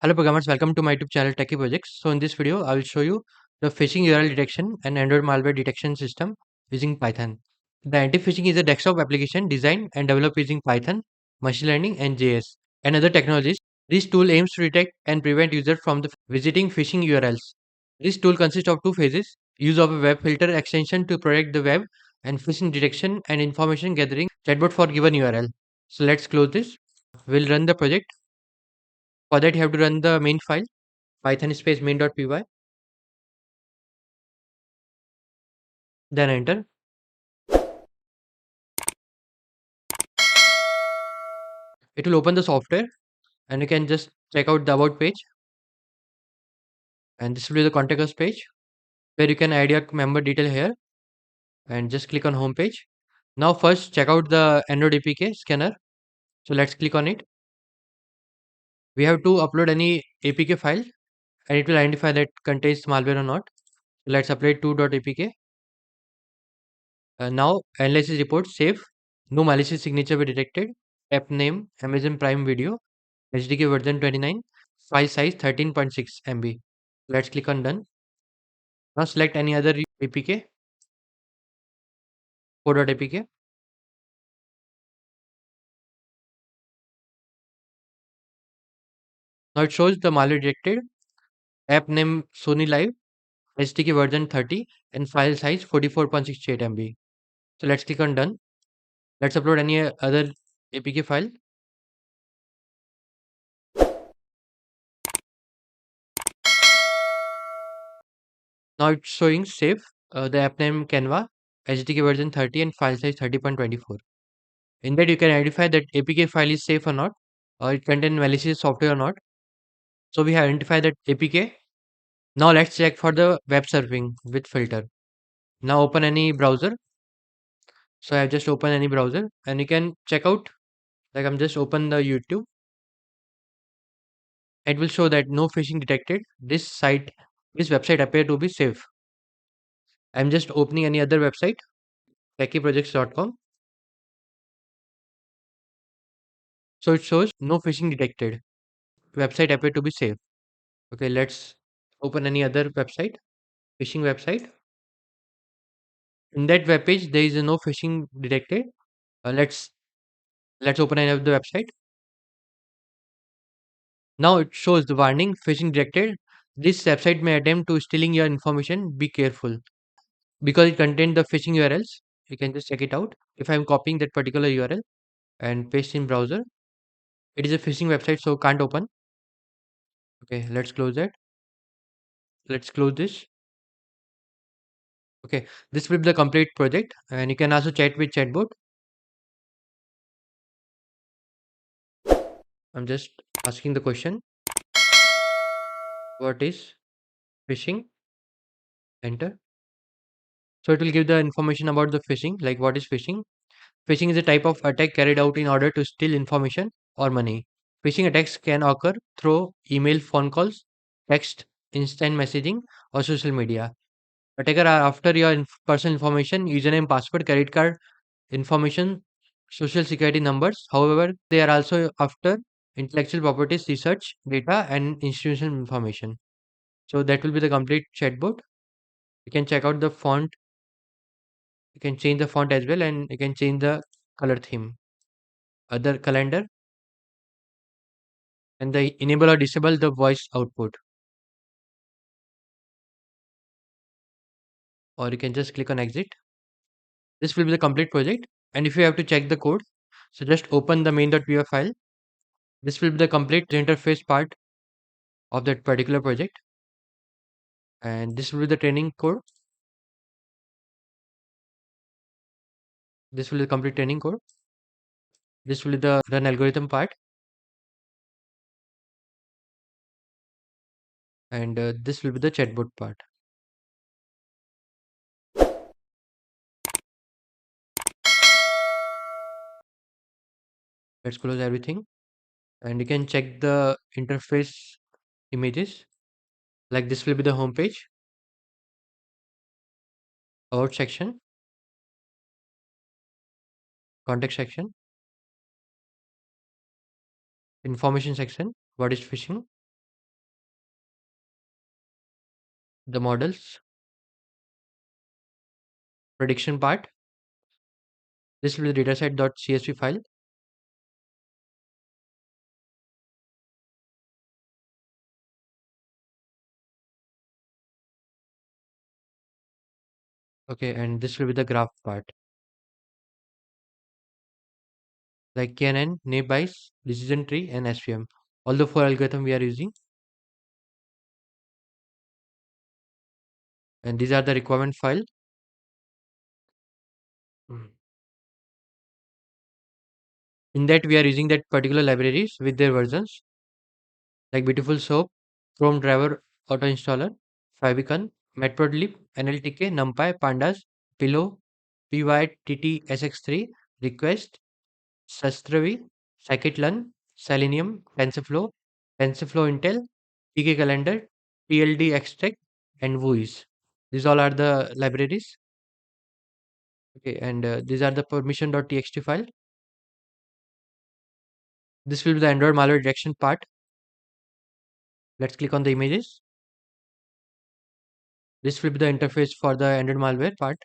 Hello programmers, welcome to my YouTube channel Techie Projects. So in this video, I will show you the phishing URL detection and Android malware detection system using Python. The anti-phishing is a desktop application designed and developed using Python, machine learning and JS and other technologies. This tool aims to detect and prevent users from visiting phishing URLs. This tool consists of two phases: use of a web filter extension to protect the web, and phishing detection and information gathering chatbot for given URL. So let's close this. We'll run the project. For that, you have to run the main file python space main.py, then enter. It will open the software and you can just check out the about page, and this will be the contact us page where you can add your member detail here and just click on home page. Now first check out the Android APK scanner. So let's click on it. We have to upload any APK file and it will identify that contains malware or not. So let's apply 2.apk. Now analysis report save. No malicious signature be detected. App name Amazon Prime Video. HDK version 29. File size 13.6 MB. Let's click on done. Now select any other APK, 4.apk. Now it shows the malware detected. App name Sony Live. HDK version 30 and file size 44.68 MB. So let's click on done. Let's upload any other APK file. Now it's showing save. The app name Canva, HDK version 30 and file size 30.24. In that you can identify that APK file is safe or not, or it contains malicious software or not. So we have identified that APK. Now let's check for the web surfing with filter. Now open any browser. So I have just opened any browser and you can check out, like I'm just open the YouTube. It will show that no phishing detected. This website appear to be safe. I'm just opening any other website, techieprojects.com. So it shows no phishing detected. Website appear to be safe. Okay, let's open any other website, phishing website. In that web page, there is no phishing detected. Let's open any of the website. Now it shows the warning phishing detected. This website may attempt to stealing your information. Be careful because it contains the phishing URLs. You can just check it out. If I'm copying that particular URL and paste in browser, it is a phishing website, so can't open. Okay, let's close that. Let's close this. Okay, this will be the complete project, and you can also chat with chatbot. I'm just asking the question: what is phishing? Enter. So it will give the information about the phishing, like what is phishing. Phishing is a type of attack carried out in order to steal information or money. Phishing attacks can occur through email, phone calls, text, instant messaging, or social media. Attacker are after your personal information, username, password, credit card information, social security numbers. However, they are also after intellectual properties, research, data, and institutional information. So that will be the complete chatbot. You can check out the font. You can change the font as well, and you can change the color theme. Other calendar, and the enable or disable the voice output, or you can just click on exit. This will be the complete project. And if you have to check the code, so just open the main.py file. This will be the complete interface part of that particular project, and this will be the training code. This will be the complete training code. This will be the run algorithm part, and this will be the chatbot part. Let's close everything, and you can check the interface images. Like this will be the home page, about section, context section, information section. What is phishing? the models, prediction part. This will be the dataset.csv file. Okay, and this will be the graph part, like KNN, naive decision tree, and SVM. All the four algorithm we are using, and these are the requirement file. Mm. In that we are using that particular libraries with their versions, like Beautiful Soap, Chrome Driver Auto Installer, Favicon, Matplotlib, NLTK, NumPy, Pandas, Pillow, PYTT SX3, Request, Sastravi, Scikit-learn, Selenium, TensorFlow, TensorFlow Intel, TK Calendar, TLD Extract, and Voice. These all are the libraries. Okay, and these are the permission.txt file. This will be the Android malware detection part. Let's click on the images. This will be the interface for the Android malware part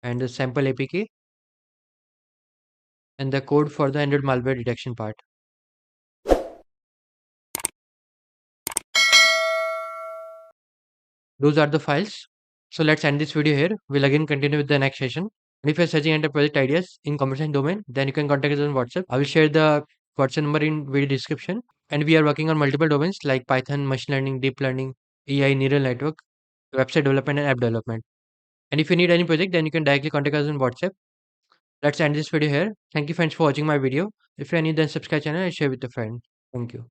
and the sample APK and the code for the Android malware detection part. Those are the files. So let's end this video here. We'll again continue with the next session. And if you're searching under project ideas in computer science domain, then you can contact us on WhatsApp. I will share the WhatsApp number in video description. And we are working on multiple domains like Python, machine learning, deep learning, AI, neural network, website development, and app development. And if you need any project, then you can directly contact us on WhatsApp. Let's end this video here. Thank you friends for watching my video. If you are new, then subscribe channel and share with a friend. Thank you.